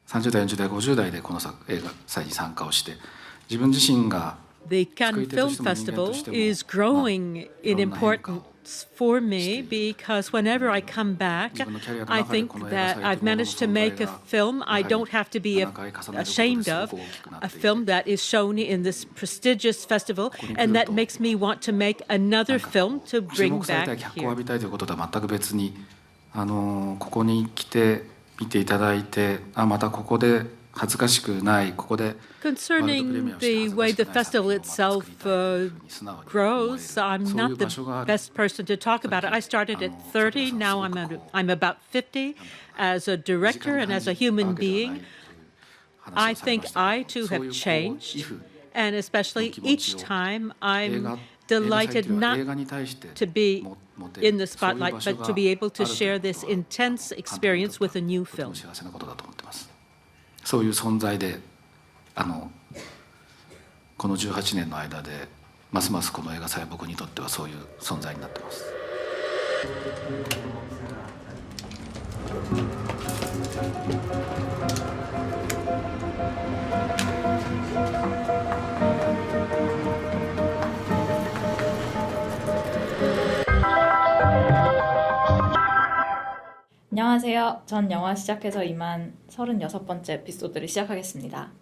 30代、40代、50代でこの映画祭に参加をして、自分自身が The Cannes Film Festival is growing in importance for me because whenever I come back, I think that I've managed to make a film I don't have to be ashamed of, a film that is shown in this prestigious festival, and that makes me want to make another film to 注 bring 目され back たい、脚光を浴 here. びたいということとは全く別に、ここに来て見ていただいて、またここで恥ずかしくない、ここで Concerning the way the festival itself grows, I'm not the best person to talk about it. I started at 30, now I'm about 50. As a director and as a human being, I think I too have changed, and especially each time I'm delighted not to be in the spotlight, but to be able to share this intense experience with a new film. 幸せなことだと思ってます。そういう存在で、この18年の間でますますこの映画祭は僕にとってはそういう存在になってます。안녕하세요. 전 영화 시작해서 이만 36번째 에피소드를 시작하겠습니다.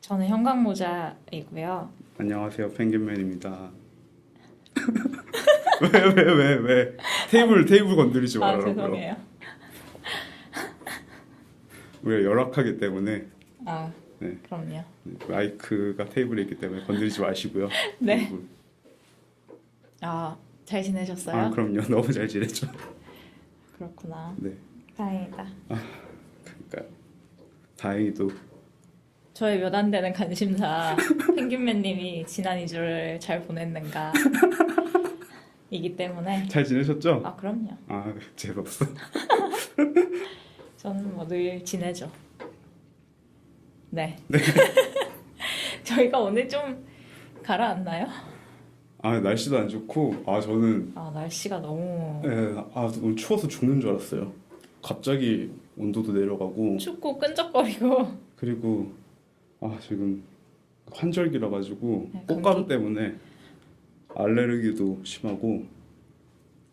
저는 형광모자이고요. 안녕하세요. 펭귄맨입니다. 왜? 테이블 건드리지 말라고요. 죄송해요. 우리가 열악하기 때문에 네. 그럼요. 마이크가 테이블에 있기 때문에 건드리지 마시고요. 네. 테이블. 잘 지내셨어요? 그럼요. 너무 잘 지냈죠. 그렇구나. 네. 다행이다. 그러니까 다행히도 저의 몇 안 되는 관심사 펭귄맨님이 지난 2주를 잘 보냈는가 이기 때문에. 잘 지내셨죠? 그럼요. 재수없어. 저는 뭐 늘 지내죠. 네. 저희가 오늘 좀 가라앉나요? 날씨도 안 좋고 저는 날씨가 너무 오늘 추워서 죽는 줄 알았어요. 갑자기 온도도 내려가고 춥고 끈적거리고 그리고 지금 환절기라 가지고 네, 꽃가루 때문에 알레르기도 심하고.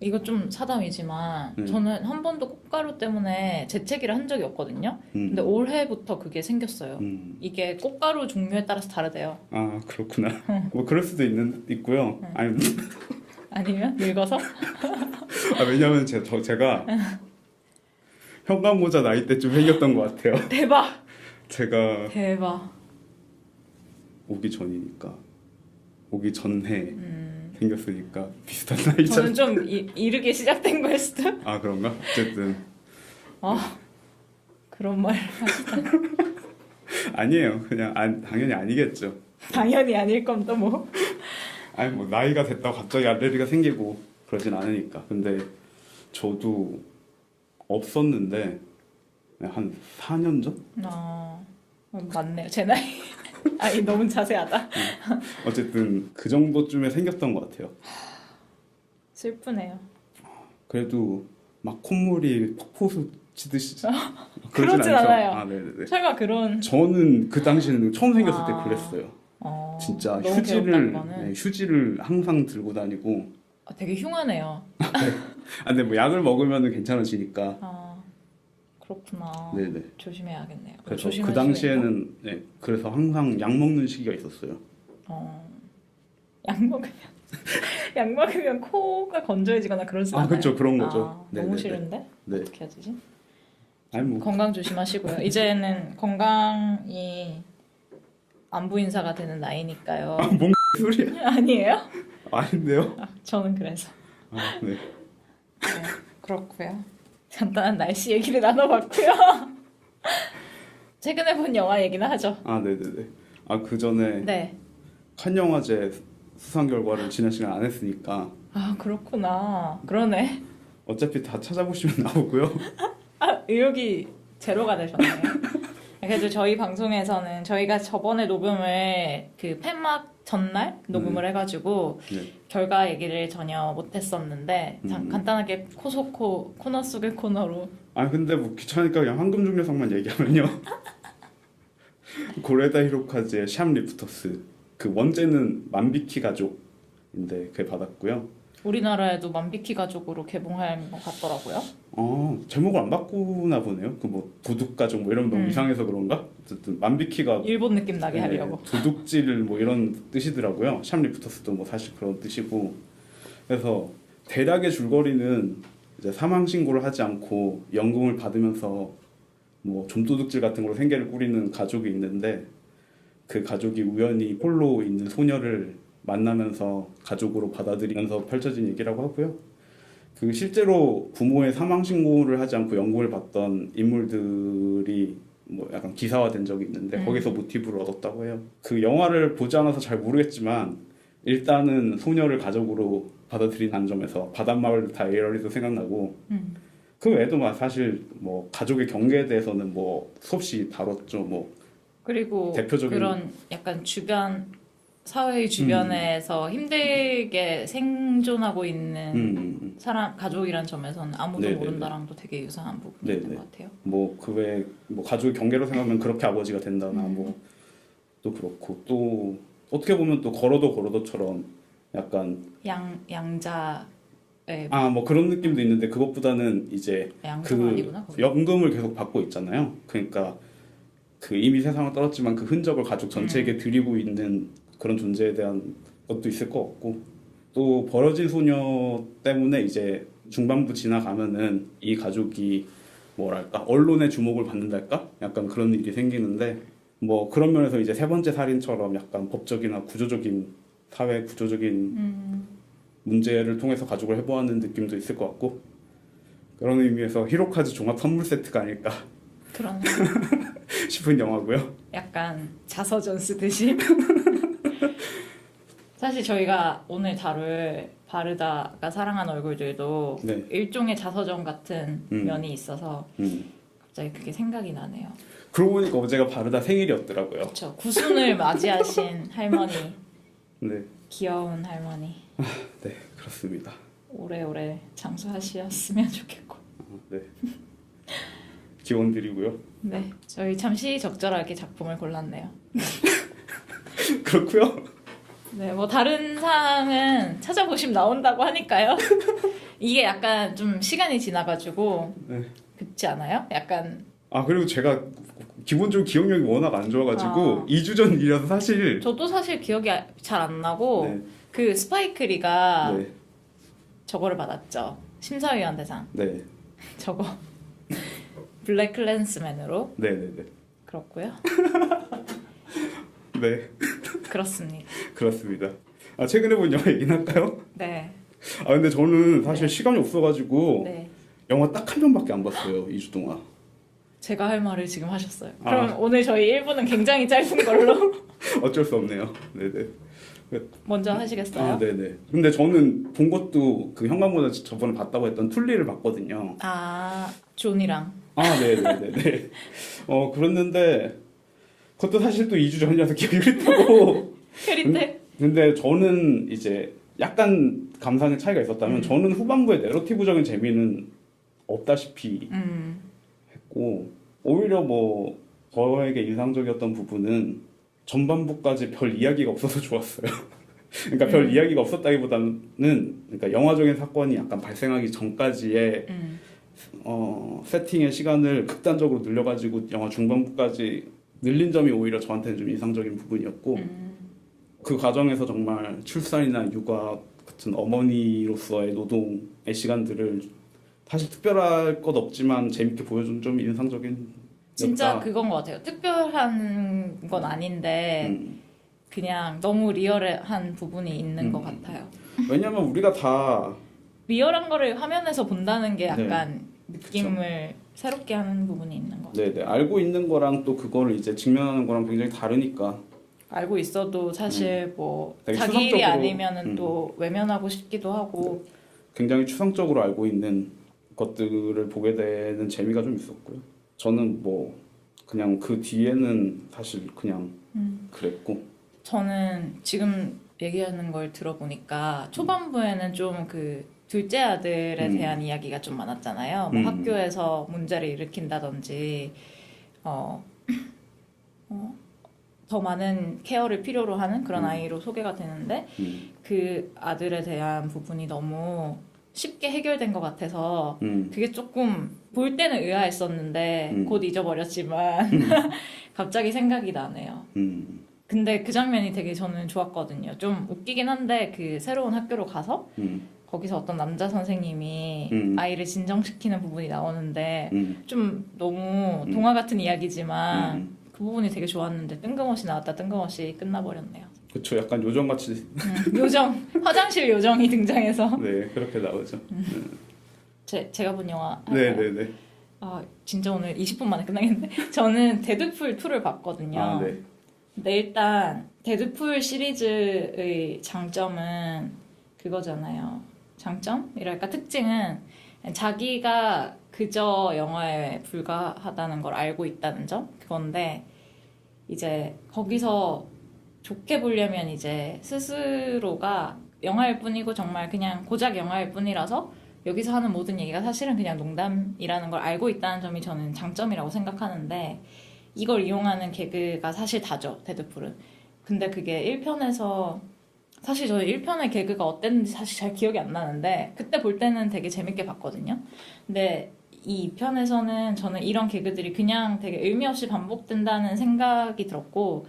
이거 좀 사담이지만 저는 한 번도 꽃가루 때문에 재채기를 한 적이 없거든요. 근데 올해부터 그게 생겼어요. 이게 꽃가루 종류에 따라서 다르대요. 그렇구나. 뭐 그럴 수도 있고요. 아니면 늙어서? 왜냐면 제가 형광모자 나이 때쯤 생겼던 것 같아요. 대박. 제가 오기 전이니까 오기 전해 생겼으니까 비슷한 나이죠. 저는 좀 이르게 시작된 거일 수도. 그런가? 어쨌든 그런 말 하시다. 아니에요. 그냥 당연히 아니겠죠. 당연히 아닐 건데 뭐. 뭐 나이가 됐다고 갑자기 알레르기가 생기고 그러진 않으니까. 근데 저도 없었는데 한 4년 전? 맞네요. 제 나이. 너무 자세하다. 어쨌든 그 정도쯤에 생겼던 것 같아요. 슬프네요. 그래도 막 콧물이 폭포수 치듯이 그러진 않아요. 네네네. 설마 그런. 저는 그 당시에는 처음 생겼을 때 그랬어요. 진짜 휴지를 항상 들고 다니고. 되게 흉하네요. 근데 뭐 약을 먹으면 괜찮아지니까. 그렇구나. 네네. 조심해야겠네요. 그래서 그 당시에는 그래서 항상 약 먹는 시기가 있었어요. 약 먹으면 코가 건조해지거나 그러지 않아요? 그렇죠. 그런 거죠. 너무 싫은데? 네. 어떻게 해야 되지? 뭐 건강 조심하시고요. 이제는 건강이 안부 인사가 되는 나이니까요. 뭔 소리야? 아니에요? 아닌데요? 저는 그래서. 네. 네, 그렇고요. 간단한 날씨 얘기를 나눠봤고요. 최근에 본 영화 얘기나 하죠. 네네네. 그 전에 칸 영화제 수상 결과를 지난 시간 안 했으니까. 그렇구나. 그러네. 어차피 다 찾아보시면 나오고요. 의욕이 제로가 되셨네요. 그래도 저희 방송에서는 저희가 저번에 녹음을 그 팬막 전날 녹음을 해가지고 결과 얘기를 전혀 못했었는데 간단하게 코너 속의 코너로. 아 근데 뭐 귀찮으니까 그냥 황금종려상만 얘기하면요. 고레다 히로카즈의 샴 리프터스, 그 원제는 만비키 가족인데 그게 받았고요. 우리나라에도 만비키 가족으로 개봉할 것 같더라고요. 제목을 안 바꾸나 보네요. 그 뭐 도둑 가족 뭐 이런 너무 이상해서 그런가? 어쨌든 만비키가 일본 느낌 나게 하려고. 도둑질 뭐 이런 뜻이더라고요. 샴 리프터스도 뭐 사실 그런 뜻이고. 그래서 대략의 줄거리는 이제 사망 신고를 하지 않고 연금을 받으면서 뭐 좀도둑질 같은 걸로 생계를 꾸리는 가족이 있는데, 그 가족이 우연히 홀로 있는 소녀를 만나면서 가족으로 받아들이면서 펼쳐진 얘기라고 하고요. 그 실제로 부모의 사망 신고를 하지 않고 연금을 받던 인물들이 뭐 약간 기사화된 적이 있는데 거기서 모티브를 얻었다고 해요. 그 영화를 보지 않아서 잘 모르겠지만 일단은 소녀를 가족으로 받아들이는 점에서 바닷마을 다이어리도 생각나고, 그 외에도 막 사실 뭐 가족의 경계에 대해서는 뭐 수없이 다뤘죠. 뭐 그리고 대표적인 그런 약간 사회 주변에서 힘들게 생존하고 있는 사람, 가족이란 점에서는 아무도 네네네. 모른다랑도 되게 유사한 부분이 네네. 있는 것 같아요. 뭐 그 외에 뭐 가족의 경계로 생각하면 그렇게 아버지가 된다나 뭐 또 그렇고, 또 어떻게 보면 또 걸어도처럼 약간 양자의 뭐 그런 느낌도 있는데, 그것보다는 이제 양자가 아니구나, 거기. 연금을 계속 받고 있잖아요. 그러니까 그 이미 세상을 떠났지만 그 흔적을 가족 전체에게 드리고 있는 그런 존재에 대한 것도 있을 것 같고, 또 버려진 소녀 때문에 이제 중반부 지나가면은 이 가족이 뭐랄까 언론의 주목을 받는달까 약간 그런 일이 생기는데, 뭐 그런 면에서 이제 세 번째 살인처럼 약간 법적이나 구조적인 사회 구조적인 문제를 통해서 가족을 해보하는 느낌도 있을 것 같고, 그런 의미에서 히로카즈 종합 선물 세트가 아닐까 그런 싶은 영화고요. 약간 자서전 쓰듯이. 사실 저희가 오늘 다룰 바르다가 사랑한 얼굴들도 네. 일종의 자서전 같은 면이 있어서 갑자기 그게 생각이 나네요. 그러고 보니까 어제가 바르다 생일이었더라고요. 그렇죠. 구순을 맞이하신 할머니, 네, 귀여운 할머니. 네 그렇습니다. 오래오래 장수하셨으면 좋겠고. 네, 기원 드리고요. 네, 저희 참 시의적절하게 작품을 골랐네요. 그렇고요. 네, 뭐 다른 사항은 찾아보시면 나온다고 하니까요. 이게 약간 좀 시간이 지나가지고 네. 그렇지 않아요? 약간 그리고 제가 기본적으로 기억력이 워낙 안 좋아가지고 2주 전 일이라서 사실 저도 사실 기억이 잘 안 나고 네. 그 스파이크리가 네, 저거를 받았죠. 심사위원 대상. 네, 저거 블랙 클랜스맨으로. 네, 네, 네, 그렇고요. 네, 그렇습니다. 그렇습니다. 최근에 본 영화 얘기나 할까요? 네. 근데 저는 사실 시간이 없어가지고 네. 영화 딱 한 편밖에 안 봤어요. 2주 동안. 제가 할 말을 지금 하셨어요. 그럼 오늘 저희 1부는 굉장히 짧은 걸로 어쩔 수 없네요. 네, 네. 먼저 하시겠어요? 네네. 근데 저는 본 것도 그 현관보다 저번에 봤다고 했던 툴리를 봤거든요. 존이랑. 네네네네. 그랬는데 그것도 사실 또 2주 전이라서 기억이 흐릿하고. 흐릿해? 근데 저는 이제 약간 감상의 차이가 있었다면 저는 후반부에 내러티브적인 재미는 없다시피 했고, 오히려 뭐 저에게 인상적이었던 부분은 전반부까지 별 이야기가 없어서 좋았어요. 그러니까 별 이야기가 없었다기보다는 그러니까 영화적인 사건이 약간 발생하기 전까지의 세팅의 시간을 극단적으로 늘려가지고 영화 중반부까지 늘린 점이 오히려 저한테는 좀 인상적인 부분이었고, 그 과정에서 정말 출산이나 육아 같은 어머니로서의 노동의 시간들을 사실 특별할 것 없지만 재밌게 보여준 좀 인상적인. 진짜 그건 것 같아요. 특별한 건 아닌데 그냥 너무 리얼한 부분이 있는 것 같아요. 왜냐면 우리가 다 리얼한 거를 화면에서 본다는 게 약간 느낌을 새롭게 하는 부분이 있는 것 같아요. 네네, 알고 있는 거랑 또 그거를 이제 직면하는 거랑 굉장히 다르니까. 알고 있어도 사실 뭐 되게 자기 일이 추상적으로, 아니면은 또 외면하고 싶기도 하고. 굉장히 추상적으로 알고 있는 것들을 보게 되는 재미가 좀 있었고요. 저는 뭐 그냥 그 뒤에는 사실 그냥 그랬고. 저는 지금 얘기하는 걸 들어보니까 초반부에는 좀 그 둘째 아들에 대한 이야기가 좀 많았잖아요. 뭐 학교에서 문제를 일으킨다든지 더 많은 케어를 필요로 하는 그런 아이로 소개가 되는데 그 아들에 대한 부분이 너무 쉽게 해결된 것 같아서 그게 조금 볼 때는 의아했었는데 곧 잊어버렸지만 갑자기 생각이 나네요. 근데 그 장면이 되게 저는 좋았거든요. 좀 웃기긴 한데 그 새로운 학교로 가서 거기서 어떤 남자 선생님이 아이를 진정시키는 부분이 나오는데 좀 너무 동화 같은 이야기지만 그 부분이 되게 좋았는데 뜬금없이 나왔다 뜬금없이 끝나버렸네요. 그쵸, 약간 요정같이. 요정, 화장실 요정이 등장해서 네, 그렇게 나오죠. 제가 본 영화 네네네. 아 진짜 오늘 20분 만에 끝나겠는데 저는 데드풀 2를 봤거든요. 아, 네. 근데 일단 데드풀 시리즈의 장점은 그거잖아요. 장점이랄까 특징은 자기가 그저 영화에 불과하다는 걸 알고 있다는 점 그건데 이제 거기서 좋게 보려면 이제 스스로가 영화일 뿐이고 정말 그냥 고작 영화일 뿐이라서 여기서 하는 모든 얘기가 사실은 그냥 농담이라는 걸 알고 있다는 점이 저는 장점이라고 생각하는데 이걸 이용하는 개그가 사실 다죠, 데드풀은. 근데 그게 1편에서 사실 저는 1편의 개그가 어땠는지 사실 잘 기억이 안 나는데 그때 볼 때는 되게 재밌게 봤거든요. 근데 이 2편에서는 저는 이런 개그들이 그냥 되게 의미 없이 반복된다는 생각이 들었고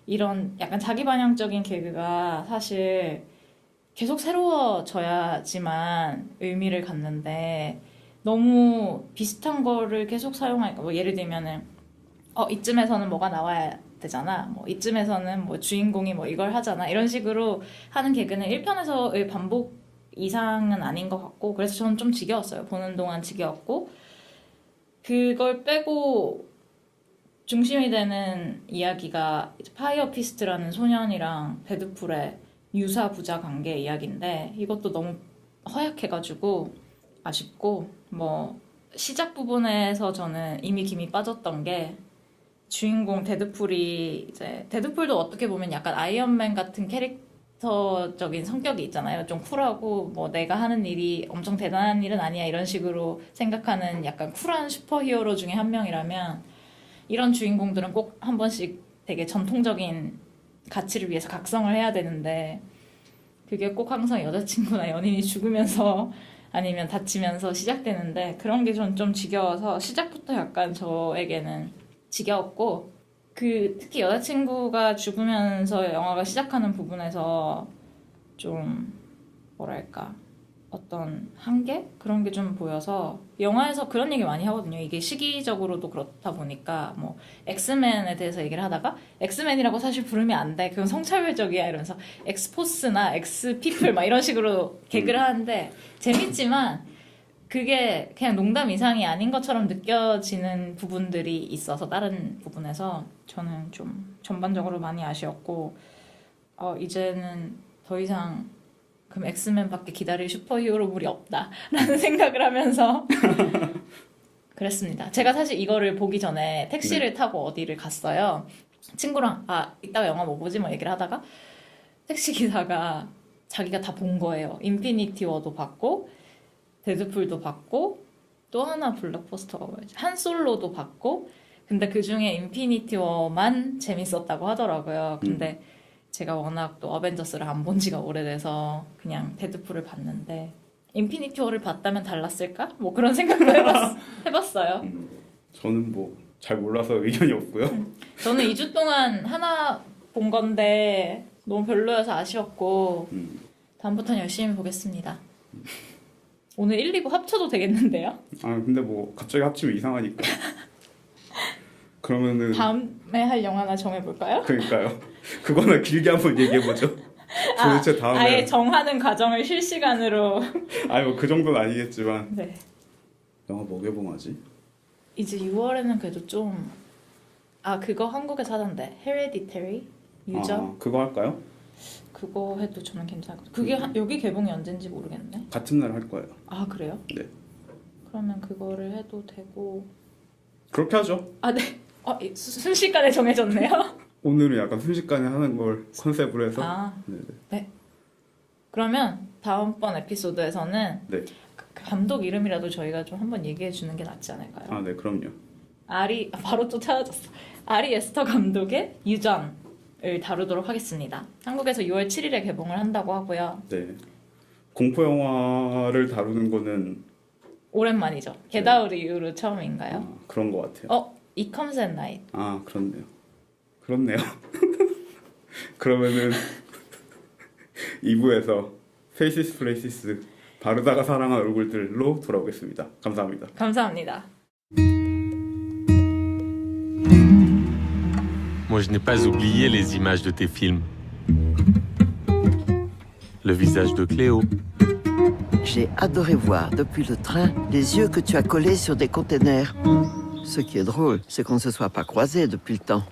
이런 약간 자기 반영적인 개그가 사실 계속 새로워져야지만 의미를 갖는데 너무 비슷한 거를 계속 사용하니까 뭐 예를 들면은 이쯤에서는 뭐가 나와야 되잖아. 뭐 이쯤에서는 뭐 주인공이 뭐 이걸 하잖아. 이런 식으로 하는 개그는 1편에서의 반복 이상은 아닌 것 같고 그래서 저는 좀 지겨웠어요. 보는 동안 지겨웠고 그걸 빼고 중심이 되는 이야기가 파이어 피스트라는 소년이랑 데드풀의 유사 부자 관계 이야기인데 이것도 너무 허약해가지고 아쉽고 뭐 시작 부분에서 저는 이미 김이 빠졌던 게 주인공 데드풀이 이제 데드풀도 어떻게 보면 약간 아이언맨 같은 캐릭터적인 성격이 있잖아요. 좀 쿨하고 뭐 내가 하는 일이 엄청 대단한 일은 아니야 이런 식으로 생각하는 약간 쿨한 슈퍼히어로 중에 한 명이라면 이런 주인공들은 꼭 한 번씩 되게 전통적인 가치를 위해서 각성을 해야 되는데 그게 꼭 항상 여자친구나 연인이 죽으면서 아니면 다치면서 시작되는데 그런 게 전 좀 지겨워서 시작부터 약간 저에게는 지겨웠고 특히 여자친구가 죽으면서 영화가 시작하는 부분에서 좀 뭐랄까 어떤 한계? 그런 게 좀 보여서 영화에서 그런 얘기 많이 하거든요. 이게 시기적으로도 그렇다 보니까 뭐 엑스맨에 대해서 얘기를 하다가 엑스맨이라고 사실 부르면 안 돼. 그건 성차별적이야 이러면서 엑스포스나 엑스피플 막 이런 식으로 개그를 하는데 재밌지만 그게 그냥 농담 이상이 아닌 것처럼 느껴지는 부분들이 있어서 다른 부분에서 저는 좀 전반적으로 많이 아쉬웠고 이제는 더 이상 그럼 엑스맨밖에 기다릴 슈퍼히어로물이 없다라는 생각을 하면서 그랬습니다. 제가 사실 이거를 보기 전에 택시를 타고 어디를 갔어요. 친구랑 이따가 영화 뭐 보지 뭐 얘기를 하다가 택시 기사가 자기가 다 본 거예요. 인피니티 워도 봤고 데드풀도 봤고 또 하나 블록버스터가 뭐였지? 한솔로도 봤고 근데 그중에 인피니티 워만 재밌었다고 하더라고요. 근데 제가 워낙 또 어벤져스를 안 본 지가 오래돼서 그냥 데드풀을 봤는데 인피니티 워를 봤다면 달랐을까? 뭐 그런 생각도 해봤어요. 저는 뭐 잘 몰라서 의견이 없고요. 저는 2주 동안 하나 본 건데 너무 별로여서 아쉬웠고 다음부터는 열심히 보겠습니다. 오늘 1, 2부 합쳐도 되겠는데요? 근데 뭐 갑자기 합치면 이상하니까. 그러면은 다음에 할 영화 하나 정해볼까요? 그러니까요. 그거나 길게 한번 얘기해보죠. 도대체 다음에 아예 정하는 과정을 실시간으로 뭐 그 정도는 아니겠지만 네. 영화 뭐 개봉하지? 이제 6월에는 그래도 좀 그거 한국에서 하던데 헤레디테리 유저 그거 할까요? 그거 해도 저는 괜찮을 것 같아요. 그게 여기 개봉이 언젠지 모르겠네. 같은 날 할 거예요. 그래요? 네. 그러면 그거를 해도 되고 그렇게 하죠. 네. 순식간에 정해졌네요. 오늘은 약간 순식간에 하는 걸 컨셉으로 해서 아, 네네. 네. 그러면 다음번 에피소드에서는 네. 그 감독 이름이라도 저희가 좀 한번 얘기해 주는 게 낫지 않을까요? 아, 네, 그럼요. 바로 또 찾아졌어. 아리 에스터 감독의 유전을 다루도록 하겠습니다. 한국에서 6월 7일에 개봉을 한다고 하고요. 네. 공포 영화를 다루는 거는 오랜만이죠. 게다우르 이후로 처음인가요? 그런 것 같아요. It Comes at Night. 아, 그렇네요. 그러면은 2부에서 Faces Places 바르다가 사랑한 얼굴들로 돌아오겠습니다. 감사합니다. 감사합니다. Moi, je n'ai pas oublié les images de tes films. Le visage de Cléo, J'ai adoré voir depuis le train les yeux que tu as collés sur des containers. Ce qui est drôle, c'est qu'on ne se soit pas croisés depuis le temps.